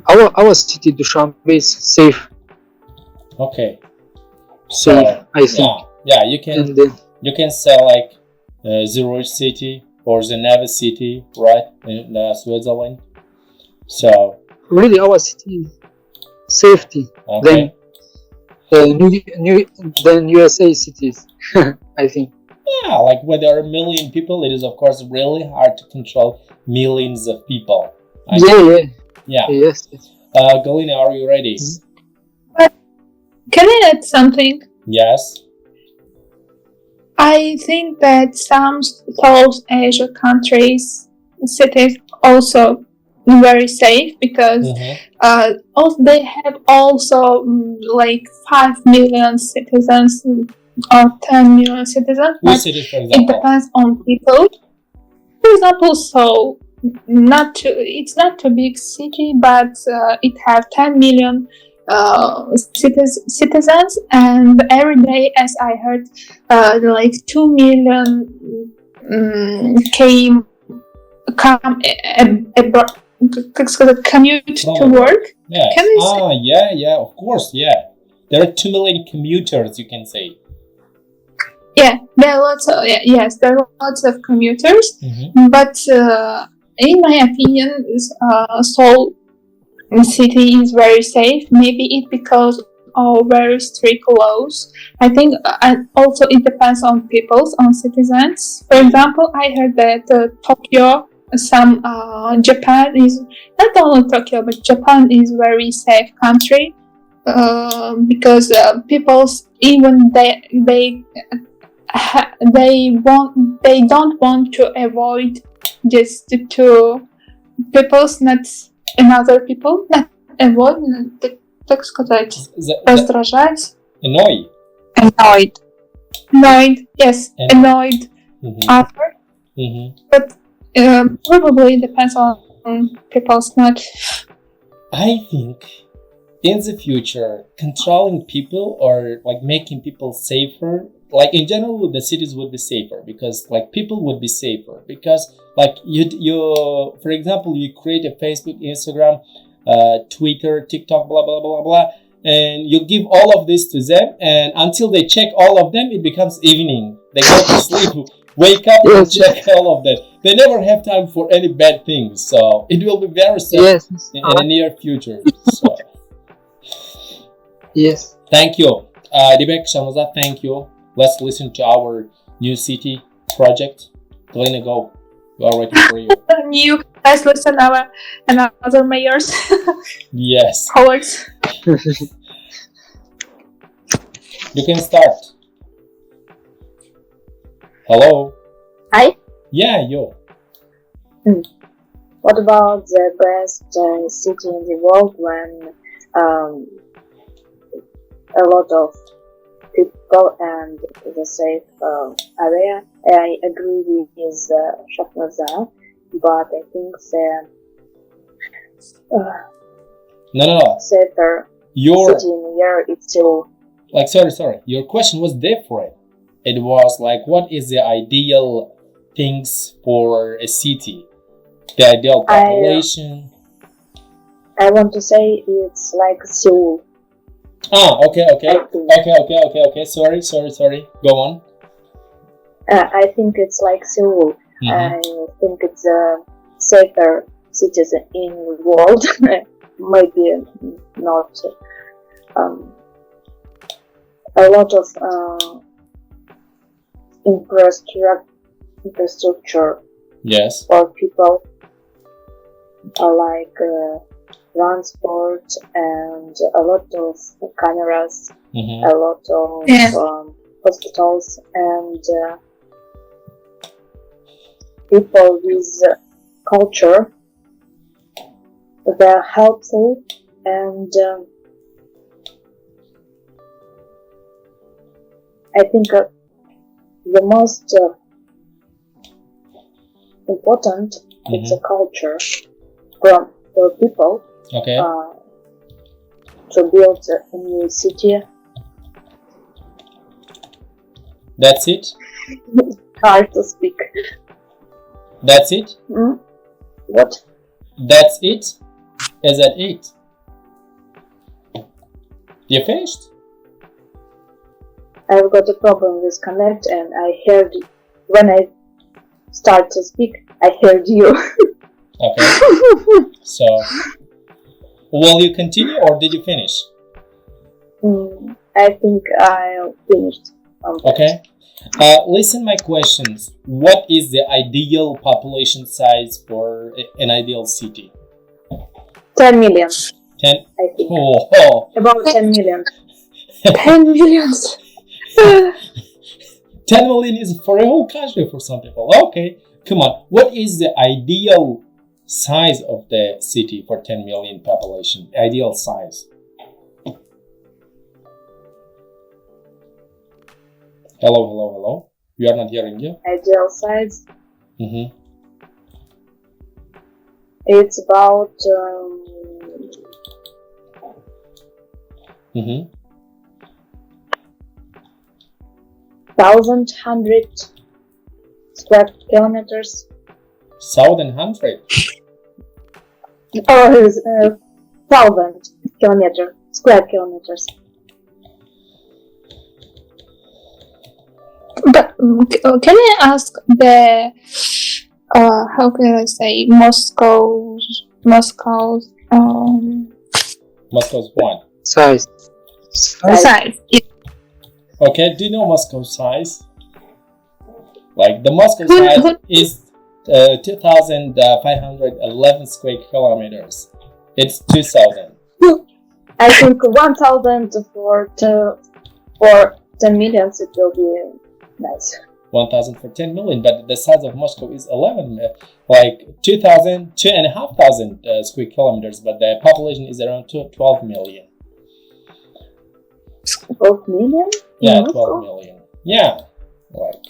Our city, Dushanbe, is safe. Okay. Safe, I think. Yeah, you can say Zurich City or Geneva City, right, in Switzerland. So really, our city is safety. Okay. Then USA cities, I think. Yeah, where there are a million people, it is of course really hard to control millions of people. Yeah. Yes. Galina, are you ready? Can I add something? Yes. I think that some South Asia countries cities also very safe because also they have also like 5 million citizens or 10 million citizens. Which cities, for It example? depends on people. For example, so it's not a big city, but it have 10 million citizens, and every day, as I heard, like 2 million commute to work. Yes. Can we say? Yeah, of course, yeah. There are 2 million commuters, you can say. Yeah, there are lots of there are lots of commuters, but in my opinion, Seoul city is very safe. Maybe it because of very strict laws. I think also it depends on peoples, on citizens. For example, I heard that Tokyo, Japan is not only Tokyo, but Japan is very safe country because peoples even they don't want to avoid just to people's not another people not avoid так сказать раздражать Annoyed. Yes, annoyed other but probably depends on people's not. I think in the future, controlling people or like making people safer, like in general, the cities would be safer because like people would be safer because like you for example, you create a Facebook, Instagram, Twitter, TikTok, blah blah blah blah, and you give all of this to them, and until they check all of them, it becomes evening. They go to sleep, wake up and check all of them. They never have time for any bad things, so it will be very safe in the near future. So. Yes. Thank you. Dibek, Shamaza, thank you. Let's listen to our new city project. Galina, go. We are waiting for you. Let's listen our another mayors. Yes. Colleagues. You can start. Hello. Hi. Yeah, you. What about the best city in the world when a lot of people and the safe area? I agree with Shahnaza, but I think the safer city in the year is still. Like, sorry. Your question was different. It was like, what is the ideal things for a city? The ideal population? I want to say it's like Seoul. Okay. Sorry. Go on. I think it's like Seoul. I think it's a safer cities in the world. Maybe not a lot of infrastructure. Yes. For people, like transport and a lot of cameras, a lot of hospitals, and people with culture. They're helpful, and I think the most important is the culture for people to build a new city. That's it? Hard to speak. That's it? What? That's it? Is that it? You finished? I've got a problem with connect, and I heard when I start to speak, I heard you. Okay. So, will you continue or did you finish? I think I finished. Okay. Listen my questions. What is the ideal population size for an ideal city? 10 million. 10? I think. Oh. About 10 million. 10 millions. 10 million is for a whole country for some people. Okay, come on. What is the ideal size of the city for 10 million population? Ideal size. Hello. We are not hearing you. Ideal size. Mm-hmm. It's about 1,100 square kilometers. 1,100. Or 1,000 square kilometers. But can I ask the how can I say Moscow's Moscow's what? Size. size? Okay, do you know Moscow's size? Like the Moscow size is 2,511 square kilometers. It's 2,000. I think 1,000 for 10 millions it will be nice. 1,000 for 10 million, but the size of Moscow is 11, like 2,500 square kilometers, but the population is around 12 million. 12 million? Yeah, 12 million. Yeah, like,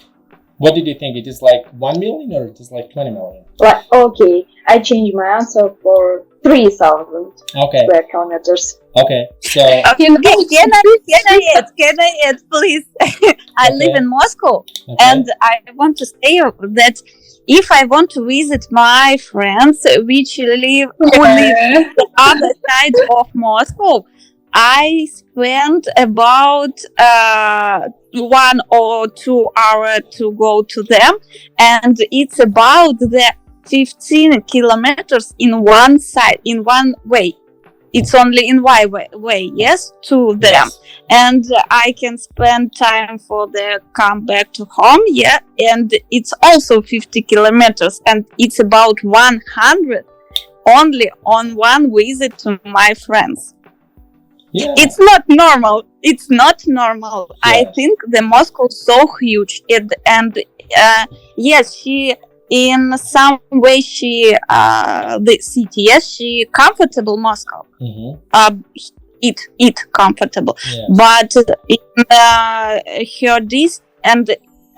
what did you think? It is like 1 million or it is like 20 million? Right, okay. I changed my answer for 3,000 Okay. square kilometers. Okay, so Can I add, please? I live in Moscow, and I want to say that if I want to visit my friends which live on the other side of Moscow, I spend about 1 or 2 hours to go to them, and it's about the 15 kilometers in one side, in one way. It's only in one way, yes, to them. Yes. And I can spend time for the come back to home, yeah, and it's also 50 kilometers, and it's about 100 only on one visit to my friends. yeah, It's not normal. It's not normal. I Yes. think the Moscow is so huge, and yes, she in some way the city. Yes, she comfortable Moscow. It comfortable, yeah. but in her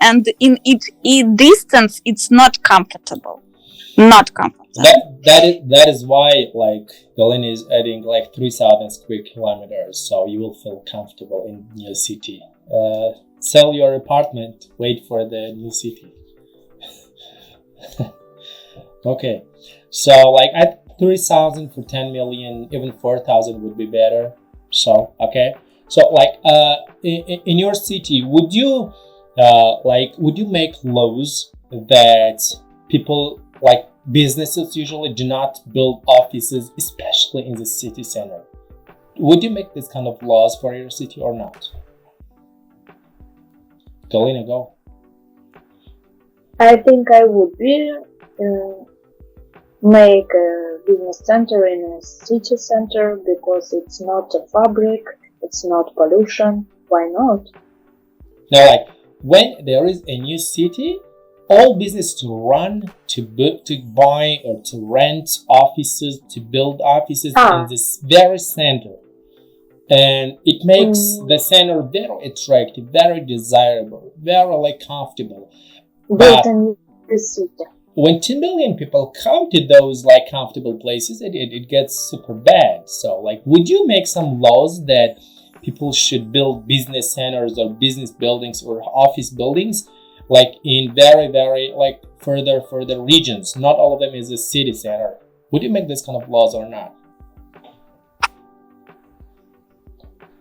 and in it distance, it's not comfortable. Not comfortable. That is why like Galena is adding like 3,000 square kilometers, so you will feel comfortable in new city. Sell your apartment, wait for the new city. Okay, so like at 3,000 for 10 million, even 4,000 would be better. So okay, so like in your city, would you make laws that people like businesses usually do not build offices, especially in the city center? Would you make this kind of laws for your city or not? Galina, go. I think I would be make a business center in a city center because it's not a fabric, it's not pollution. Why not? Now, like when there is a new city, all business to run, to buy or to rent offices, to build offices in this very center. And it makes the center very attractive, very desirable, very like comfortable. But when 2 million people come to those like comfortable places, it gets super bad. So like, would you make some laws that people should build business centers or business buildings or office buildings like in very, very like further regions? Not all of them is a city center. Would you make this kind of laws or not?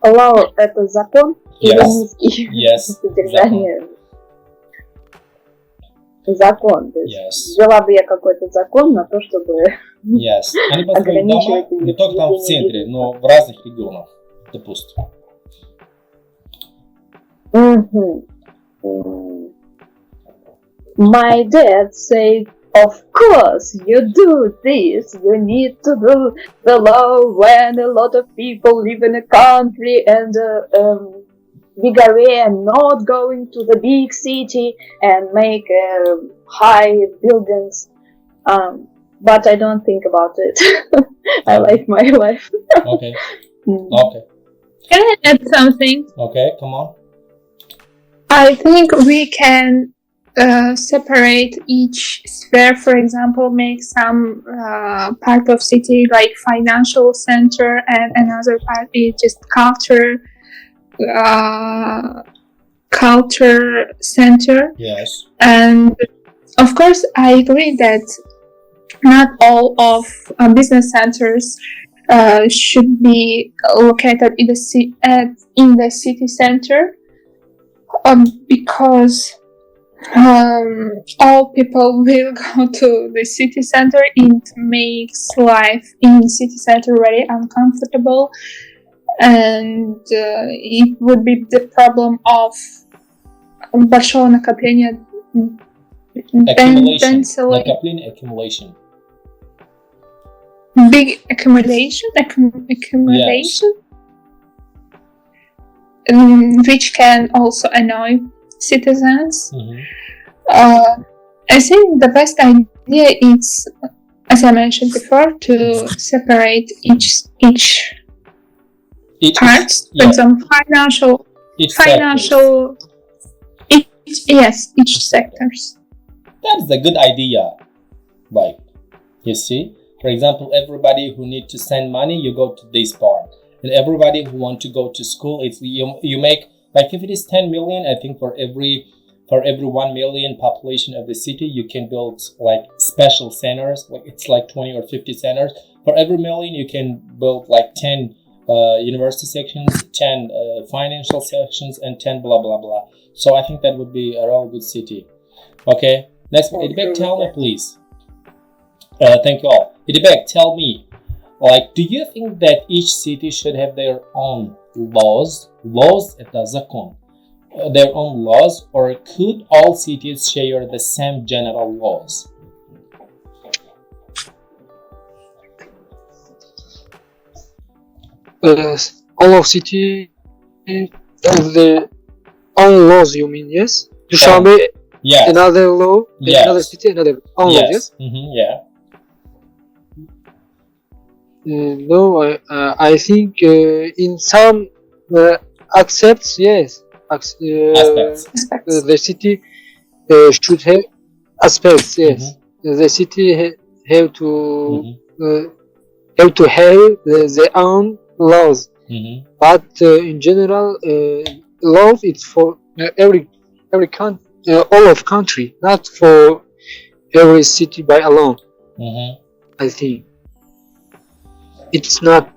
Allow это закон? Yes. Yes. Закон. То есть Yes. ввела бы я какой-то закон на то, чтобы Yes. Они построят дома не только там в центре, но в разных регионах, допустим. My dad said, of course you do this. You need to do the law when a lot of people live in a country and big area and not going to the big city and make high buildings. But I don't think about it. I like my life. Okay. Okay. Can I add something? Okay. Come on. I think we can separate each sphere. For example, make some part of city like financial center, and another part is just culture center. Yes. And of course, I agree that not all of business centers should be located in the city center, because all people will go to the city center. It makes life in city center very uncomfortable, and it would be the problem of большого накопления. Accumulation. Big accumulation, Yes. Which can also annoy citizens. Mm-hmm. I think the best idea is, as I mentioned before, to separate each parts. For example, each sectors. That's a good idea. Like, you see, for example, everybody who need to send money, you go to this part, and everybody who want to go to school, it's you make, like, if it is 10 million, I think for every 1 million population of the city, you can build like special centers. Like it's like 20 or 50 centers. For every million, you can build like 10 university sections, 10 financial sections, and 10 blah blah blah. So I think that would be a real good city. Okay, next one. Idibek, tell me please. Thank you all. Idibek, tell me, like, do you think that each city should have their own laws? Это закон. Their own laws, or could all cities share the same general laws? All of city have their own laws, you mean? Yes, Dushanbe, Yes. another law, Yes. another city, another own law. Yes. Yeah. No, I think in some accepts, yes, Aspects. the city should have aspects. Yes, the city have to have their own laws. But in general, laws it's for every country, all of country, not for every city by alone. I think it's not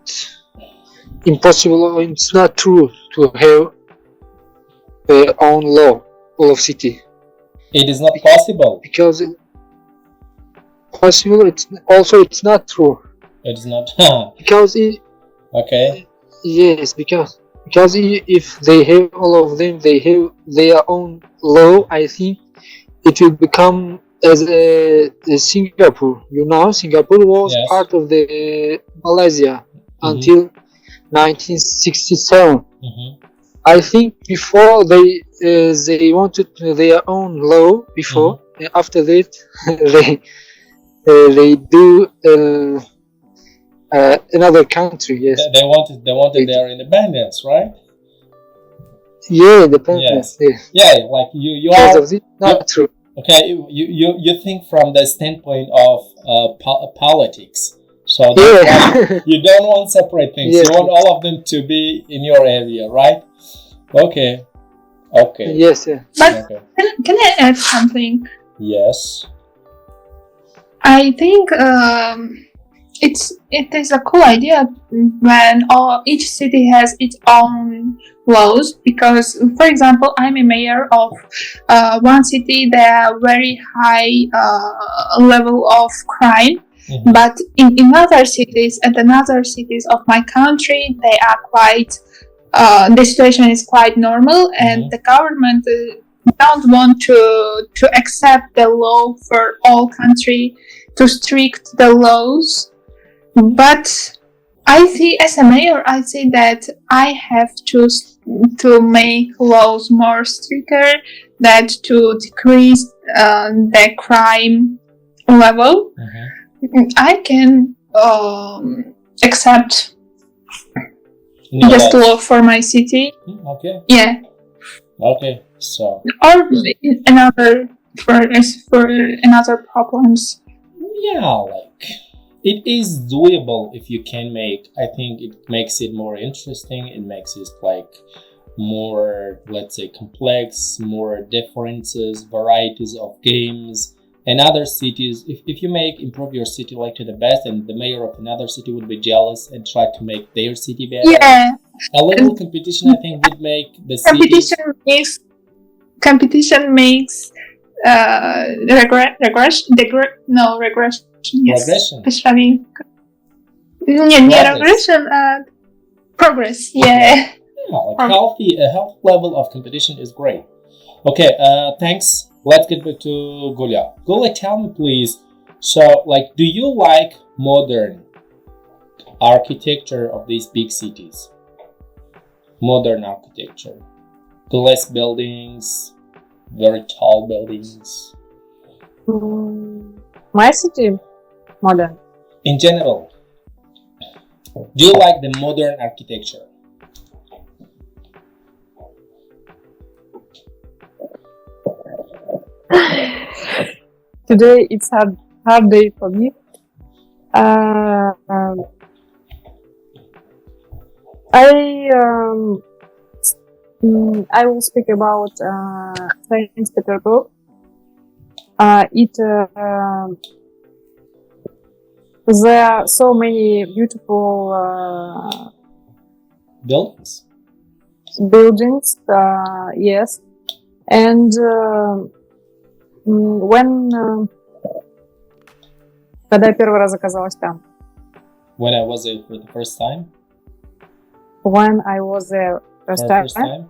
impossible, or it's not true to have their own law, all of city. It is not possible. Because possible, it's not true. It is not. Because Okay. yes, because if they have all of them, they have their own law. I think it will become as a Singapore. You know, Singapore was Yes. part of the Malaysia until 1967. I think before they wanted their own law before. After that, they do another country. Yes. They wanted their independence, right? Yeah, independence. Yes. Yeah. Yeah, like you Because are. of this, not true. Okay, you think from the standpoint of politics. So that's Yeah. why you don't want separate things. Yes. You want all of them to be in your area, right? Okay. Yes. Yeah. But Okay. can I add something? Yes. I think it is a cool idea when each city has its own laws, because, for example, I'm a mayor of one city. There are very high level of crime, but in other cities and another cities of my country, they are quite the situation is quite normal, and the government don't want to accept the law for all country, to strict the laws. But I see, as a mayor, I see that I have to to make laws more stricter, that to decrease the crime level, I can accept this law for my city. Okay. Yeah. Okay. So. Or another for another problems. Yeah, like it is doable if you can make. I think it makes it more interesting. It makes it like more, let's say, complex, more differences, varieties of games. And other cities, if you improve your city like to the best, and the mayor of another city would be jealous and try to make their city better. Yeah. A little competition, I think, would make the cities. Competition makes regression. Yes. Regression. Especially. Regression. Progress. Yeah. Yeah, like a healthy level of competition is great. Okay, thanks. Let's get back to Gulya. Gulya, tell me please. So, like, do you like modern architecture of these big cities? Modern architecture, glass buildings, very tall buildings. My city, modern. In general, do you like the modern architecture? Today it's hard day for me. I will speak about Saint Petersburg. There are so many beautiful Buildings. buildings. Yes, and когда я первый раз оказалась там. When I was there for the first time. When I was there first time.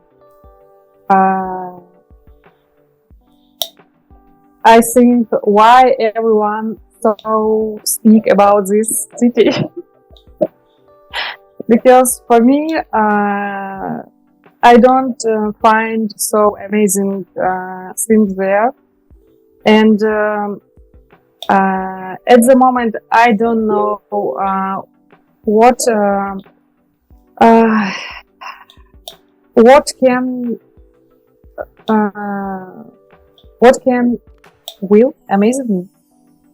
I think why everyone so speak about this city. Because for me, I don't find so amazing things there, and at the moment I don't know what can will amaze me.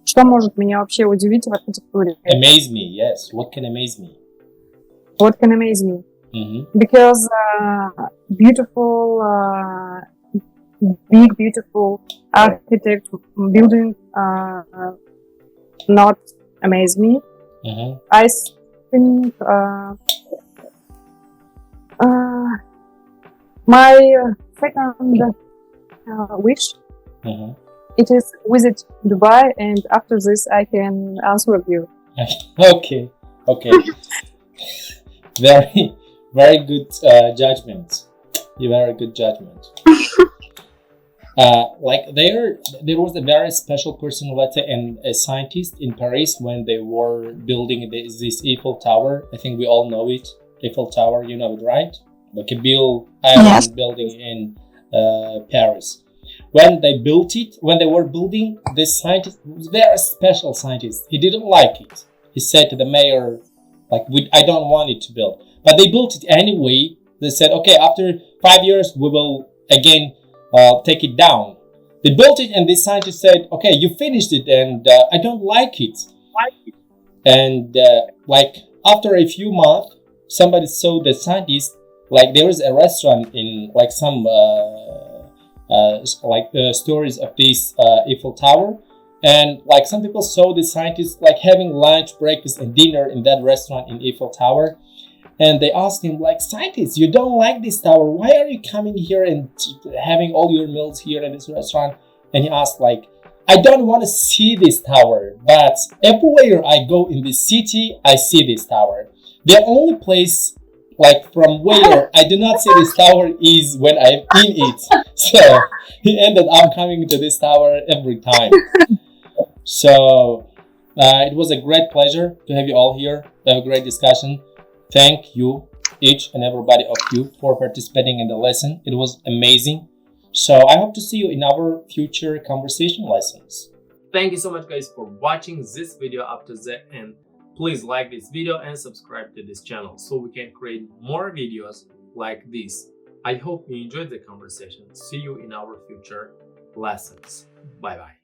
Что может меня вообще удивить в архитектуре? Amaze me, yes. What can amaze me? What can amaze me? Mm-hmm. Because beautiful, big, beautiful architect building not amaze me. Mm-hmm. I think my second wish, Mm-hmm. it is visit Dubai, and after this I can answer you. Okay. Very, very good judgment. Very good judgment. Like there was a very special person, let's say, and a scientist in Paris when they were building this Eiffel Tower. I think we all know it. Eiffel Tower, you know it, right? Like a island building in Paris. When they were building, this scientist was a very special scientist. He didn't like it. He said to the mayor, like, I don't want it to build. But they built it anyway. They said, okay, after 5 years, we will again take it down. They built it, and this scientist said, okay, you finished it, and I don't like it. And like after a few months, somebody saw the scientist, like there was a restaurant in like some stories of this Eiffel Tower. And like some people saw the scientist like having lunch, breakfast, and dinner in that restaurant in Eiffel Tower. And they asked him, like, scientist, you don't like this tower. Why are you coming here and having all your meals here in this restaurant? And he asked, like, I don't want to see this tower, but everywhere I go in this city, I see this tower. The only place, like, from where I do not see this tower is when I'm in it. So he ended up coming to this tower every time. So it was a great pleasure to have you all here. To have a great discussion. Thank you each and everybody of you for participating in the lesson. It was amazing. So I hope to see you in our future conversation lessons. Thank you so much guys for watching this video up to the end. Please like this video and subscribe to this channel so we can create more videos like this. I hope you enjoyed the conversation. See you in our future lessons. Bye bye.